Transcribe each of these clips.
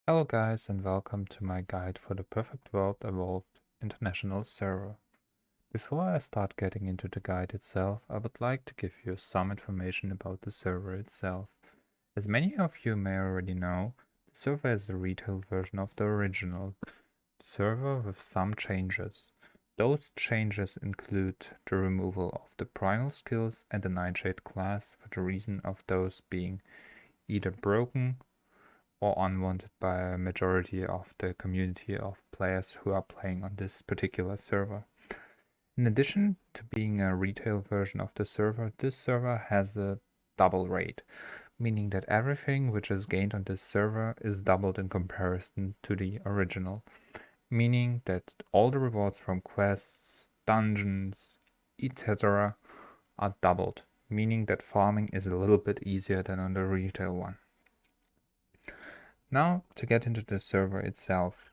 Hello guys and welcome to my guide for the Perfect World Evolved International server. Before I start getting into the guide itself, I would like to give you some information about the server itself. As many of you may already know, the server is a retail version of the original server with some changes. Those changes include the removal of the primal skills and the Nightshade class for the reason of those being either broken or unwanted by a majority of the community of players who are playing on this particular server. In addition to being a retail version of the server, this server has a double rate, meaning that everything which is gained on this server is doubled in comparison to the original, meaning that all the rewards from quests, dungeons, etc. are doubled, meaning that farming is a little bit easier than on the retail one. Now, to get into the server itself,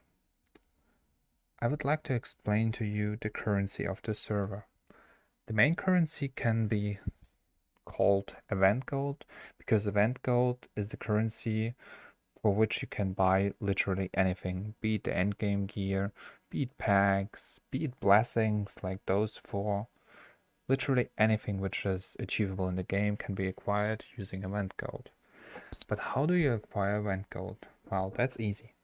I would like to explain to you the currency of the server. The main currency can be called event gold because event gold is the currency for which you can buy literally anything, be it the endgame gear, be it packs, be it blessings like those four. Literally anything which is achievable in the game can be acquired using event gold. But how do you acquire event gold? Well, that's easy.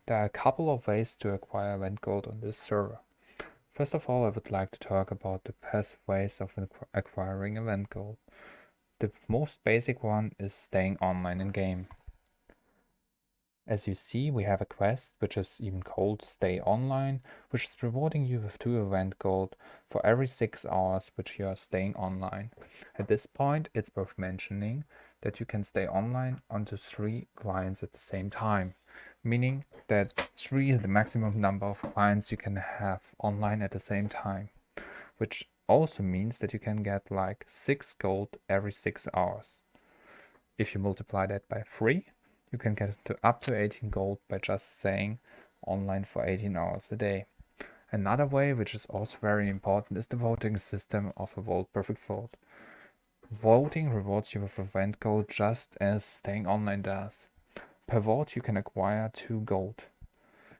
There are a couple of ways to acquire event gold on this server. First of all, I would like to talk about the passive ways of acquiring event gold. The most basic one is staying online in game. As you see, we have a quest which is even called Stay Online, which is rewarding you with 2 event gold for every 6 hours which you are staying online. At this point, it's worth mentioning that you can stay online onto 3 clients at the same time, meaning that 3 is the maximum number of clients you can have online at the same time, which also means that you can get like 6 gold every 6 hours. If you multiply that by 3, you can get to up to 18 gold by just staying online for 18 hours a day. Another way, which is also very important, is the voting system of a Vault Perfect Vault. Voting rewards you with event gold just as staying online does. Per vote you can acquire 2 gold.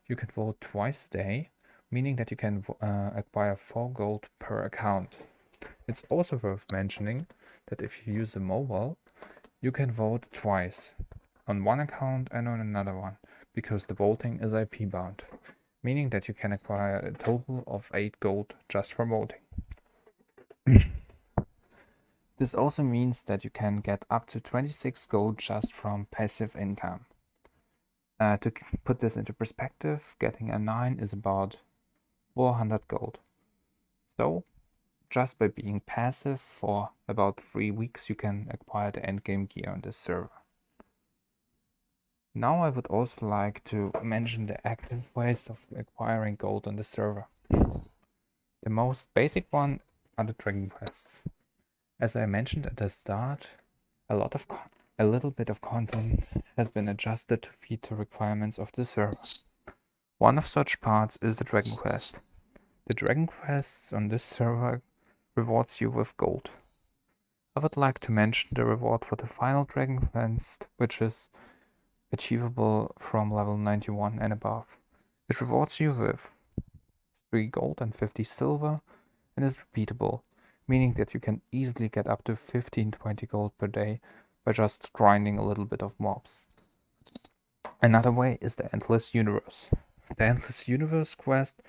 You can vote twice a day, meaning that you can acquire 4 gold per account. It's also worth mentioning that if you use a mobile, you can vote twice, on one account and on another one, because the voting is IP bound, meaning that you can acquire a total of 8 gold just from voting. This also means that you can get up to 26 gold just from passive income. To put this into perspective, getting a 9 is about 400 gold. So, just by being passive for about 3 weeks, you can acquire the endgame gear on this server. Now I would also like to mention the active ways of acquiring gold on the server. The most basic one are the dragon quests. As I mentioned at the start, a little bit of content has been adjusted to meet the requirements of the server. One of such parts is the dragon quest. The dragon quests on this server rewards you with gold. I would like to mention the reward for the final dragon quest, which is achievable from level 91 and above. It rewards you with 3 gold and 50 silver and is repeatable, meaning that you can easily get up to 15-20 gold per day by just grinding a little bit of mobs. Another way is the Endless Universe. The Endless Universe quest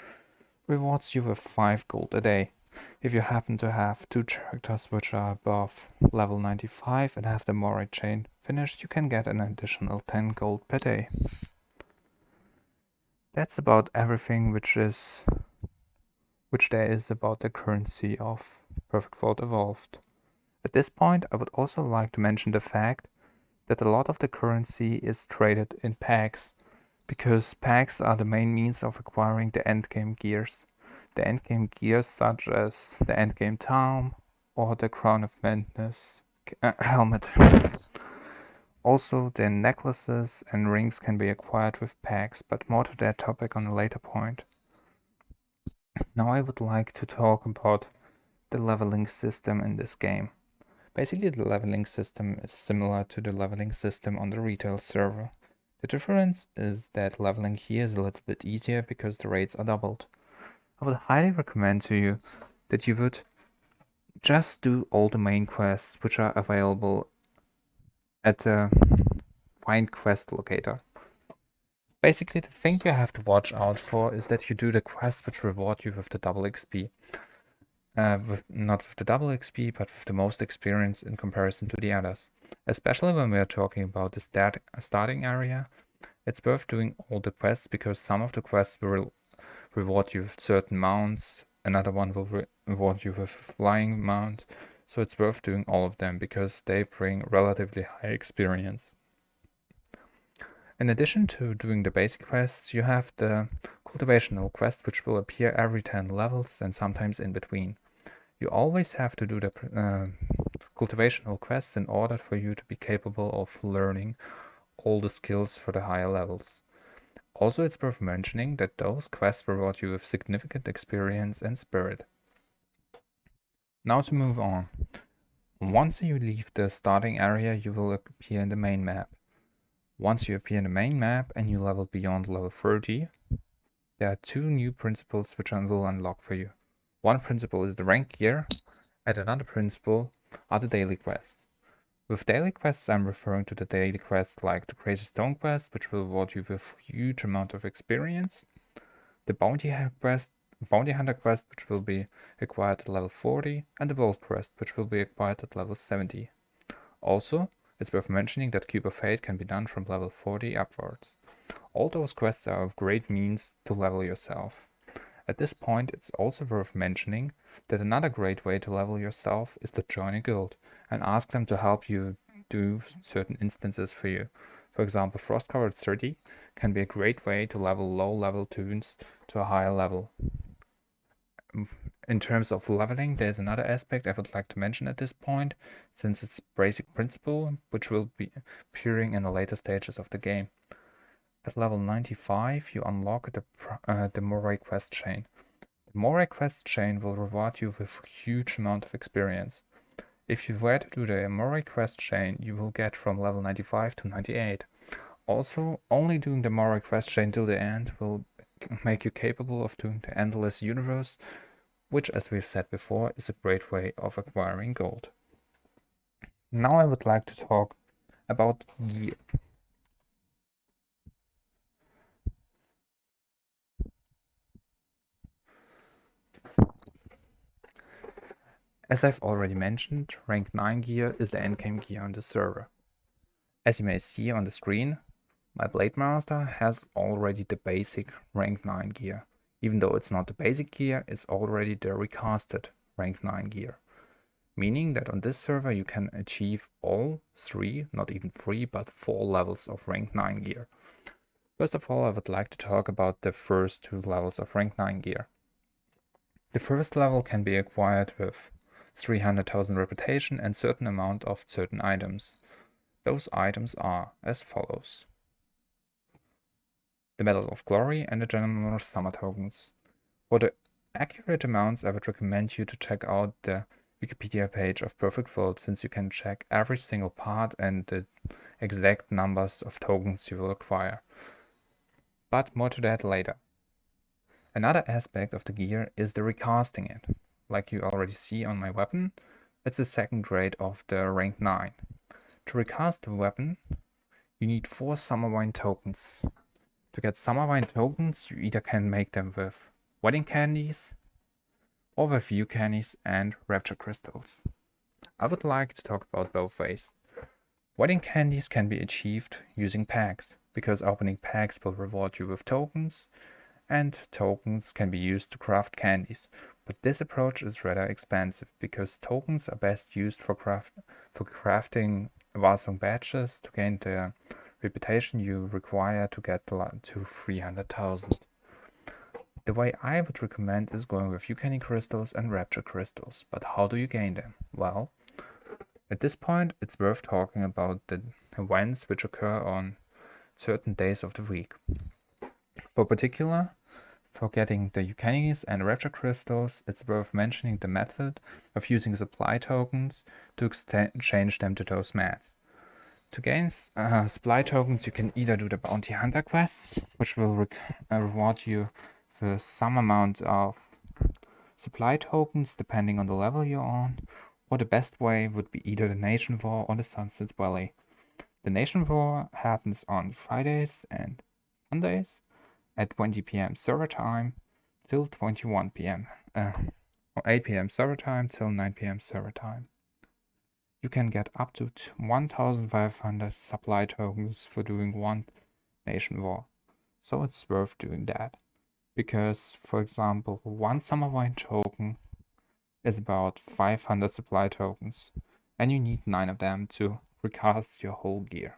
rewards you with 5 gold a day. If you happen to have 2 characters which are above level 95 and have the Moray chain finished, you can get an additional 10 gold per day. That's about everything which there is about the currency of Perfect Vault Evolved. At this point, I would also like to mention the fact that a lot of the currency is traded in packs, because packs are the main means of acquiring the endgame gears. The endgame gears such as the endgame Town or the Crown of Madness helmet. Also, the necklaces and rings can be acquired with packs, but more to that topic on a later point. Now I would like to talk about the leveling system in this game. Basically, the leveling system is similar to the leveling system on the retail server. The difference is that leveling here is a little bit easier because the rates are doubled. I would highly recommend to you that you would just do all the main quests which are available at the Find Quest locator. Basically, the thing you have to watch out for is that you do the quests which reward you with the double XP. Not with the double XP, but with the most experience in comparison to the others. Especially when we are talking about the starting area, it's worth doing all the quests because some of the quests will reward you with certain mounts, another one will reward you with a flying mount, so it's worth doing all of them because they bring relatively high experience. In addition to doing the basic quests, you have the cultivational quest, which will appear every 10 levels and sometimes in between. You always have to do the cultivational quests in order for you to be capable of learning all the skills for the higher levels. Also, it's worth mentioning that those quests reward you with significant experience and spirit. Now to move on. Once you leave the starting area, you will appear in the main map. Once you appear in the main map and you level beyond level 30, there are two new principles which will unlock for you. One principle is the rank gear, and another principle are the daily quests. With daily quests, I'm referring to the daily quests like the Crazy Stone quest, which will reward you with a huge amount of experience, the Bounty Hunter quest, which will be acquired at level 40, and the Bolt quest, which will be acquired at level 70. Also, it's worth mentioning that Cube of Fate can be done from level 40 upwards. All those quests are of great means to level yourself. At this point, it's also worth mentioning that another great way to level yourself is to join a guild and ask them to help you do certain instances for you. For example, Frost-Covered 30 can be a great way to level low-level toons to a higher level. In terms of leveling, there's another aspect I would like to mention at this point, since it's a basic principle, which will be appearing in the later stages of the game. At level 95, you unlock the Moray quest chain. The Moray quest chain will reward you with a huge amount of experience. If you were to do the Moray quest chain, you will get from level 95 to 98. Also, only doing the Moray quest chain till the end will make you capable of doing the Endless Universe, which, as we've said before, is a great way of acquiring gold. Now I would like to talk about gear. As I've already mentioned, rank 9 gear is the endgame gear on the server. As you may see on the screen, my Blade Master has already the basic rank 9 gear. Even though it's not the basic gear, it's already the recasted rank 9 gear. Meaning that on this server you can achieve all 3, not even 3, but 4 levels of rank 9 gear. First of all, I would like to talk about the first 2 levels of rank 9 gear. The first level can be acquired with 300,000 reputation and certain amount of certain items. Those items are as follows: the Medal of Glory and the General Summer tokens. For the accurate amounts, I would recommend you to check out the Wikipedia page of Perfect World, since you can check every single part and the exact numbers of tokens you will acquire. But more to that later. Another aspect of the gear is the recasting it. Like you already see on my weapon, it's the second grade of the rank 9. To recast the weapon, you need 4 Summerwine tokens. To get Summerwine tokens, you either can make them with wedding candies, or with view candies and rapture crystals. I would like to talk about both ways. Wedding candies can be achieved using packs, because opening packs will reward you with tokens, and tokens can be used to craft candies. But this approach is rather expensive, because tokens are best used for crafting Warsong badges to gain the reputation you require to get to 300,000. The way I would recommend is going with Uncanny crystals and Rapture crystals. But how do you gain them? Well, at this point it's worth talking about the events which occur on certain days of the week. For getting the Uncannies and Rapture crystals, it's worth mentioning the method of using supply tokens to exchange them to those mats. To gain supply tokens, you can either do the bounty hunter quests, which will reward you with some amount of supply tokens depending on the level you're on, or the best way would be either the Nation War or the Sunset Valley. The Nation War happens on Fridays and Sundays at 20 p.m. server time till 21 p.m. Or 8 p.m. server time till 9 p.m. server time. You can get up to 1,500 supply tokens for doing one Nation War. So it's worth doing that. Because, for example, one Summer Wine token is about 500 supply tokens, and you need 9 of them to recast your whole gear.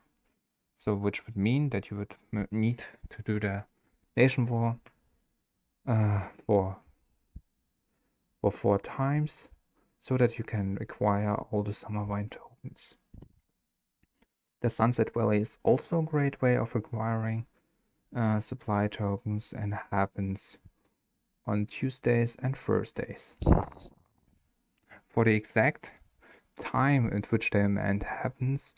So, which would mean that you would need to do the Nation War for 4 times, so that you can acquire all the Summer Wine tokens. The Sunset Valley is also a great way of acquiring supply tokens and happens on Tuesdays and Thursdays. For the exact time at which the event happens,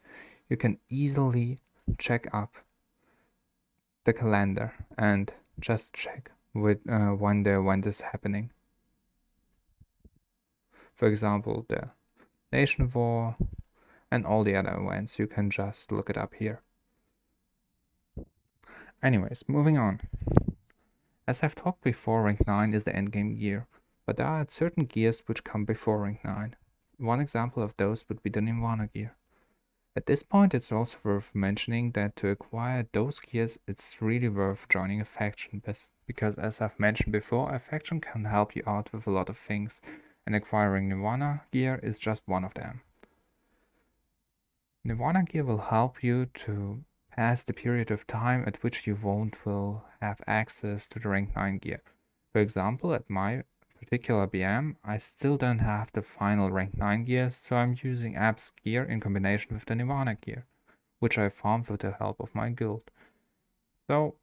you can easily check up the calendar and just check when the event is happening. For example, the Nation War and all the other events, you can just look it up here. Anyways, moving on. As I've talked before, rank 9 is the endgame gear, but there are certain gears which come before rank 9. One example of those would be the Nirvana Gear. At this point, it's also worth mentioning that to acquire those gears, it's really worth joining a faction, because as I've mentioned before, a faction can help you out with a lot of things, and acquiring Nirvana Gear is just one of them. Nirvana Gear will help you to pass the period of time at which you will have access to the rank 9 gear. For example, at my particular BM, I still don't have the final rank 9 gear, so I'm using App's gear in combination with the Nirvana Gear, which I farmed with the help of my guild. So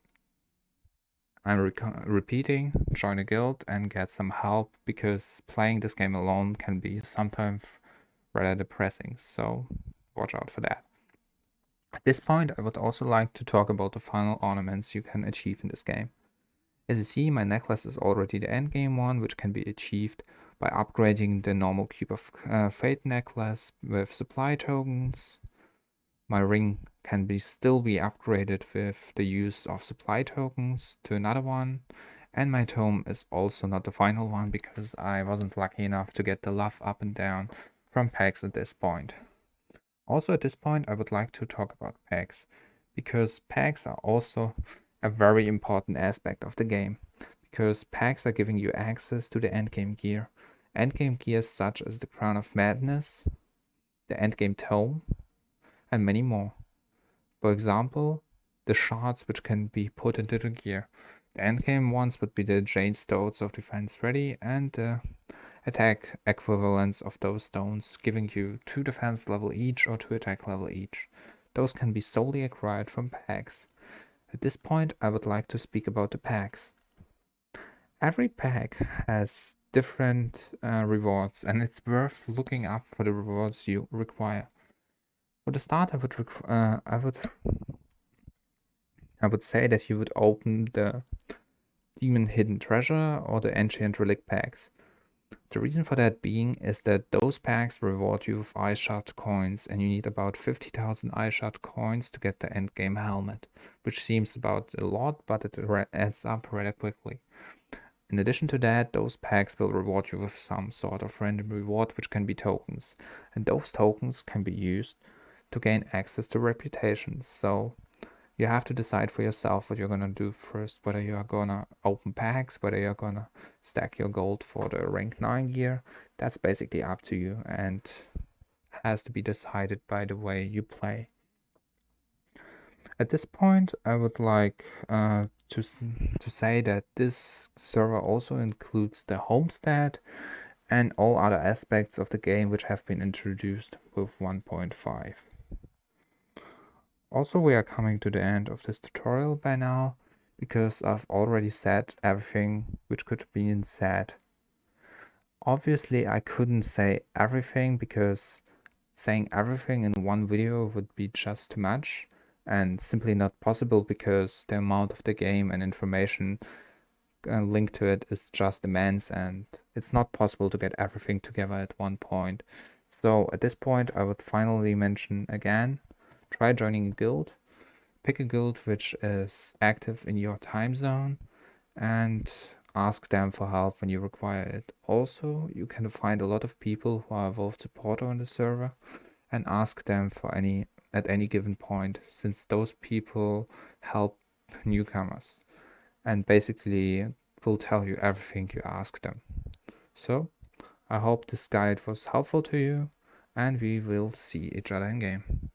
I'm repeating, join a guild and get some help, because playing this game alone can be sometimes rather depressing, so watch out for that. At this point, I would also like to talk about the final ornaments you can achieve in this game. As you see, my necklace is already the endgame one, which can be achieved by upgrading the normal Cube of Fate necklace with supply tokens. My ring can still be upgraded with the use of supply tokens to another one. And my tome is also not the final one, because I wasn't lucky enough to get the love up and down from packs at this point. Also at this point, I would like to talk about packs, because packs are also a very important aspect of the game, because packs are giving you access to the endgame gear. Endgame gears such as the Crown of Madness, the endgame tome, and many more. For example, the shards which can be put into the gear. The endgame ones would be the Jade Stones of Defense Ready and the attack equivalents of those stones, giving you 2 defense level each or 2 attack level each. Those can be solely acquired from packs. At this point, I would like to speak about the packs. Every pack has different rewards, and it's worth looking up for the rewards you require. For the start, I would say that you would open the Demon Hidden Treasure or the Ancient Relic packs. The reason for that being is that those packs reward you with Eye Shot coins, and you need about 50,000 Eye Shot coins to get the endgame helmet, which seems about a lot, but it adds up rather quickly. In addition to that, those packs will reward you with some sort of random reward, which can be tokens, and those tokens can be used to gain access to reputations. So you have to decide for yourself what you're gonna do first, whether you're gonna open packs, whether you're gonna stack your gold for the rank 9 gear. That's basically up to you and has to be decided by the way you play. At this point, I would like to say that this server also includes the homestead and all other aspects of the game which have been introduced with 1.5. Also, we are coming to the end of this tutorial by now, because I've already said everything which could be said. Obviously, I couldn't say everything because Saying everything in one video would be just too much and simply not possible because the amount of the game and information linked to it is just immense, and it's not possible to get everything together at one point. So at this point, I would finally mention again, try joining a guild. Pick a guild which is active in your time zone and ask them for help when you require it. Also, you can find a lot of people who are a Valve supporter on the server and ask them for at any given point, since those people help newcomers and basically will tell you everything you ask them. So, I hope this guide was helpful to you, and we will see each other in game.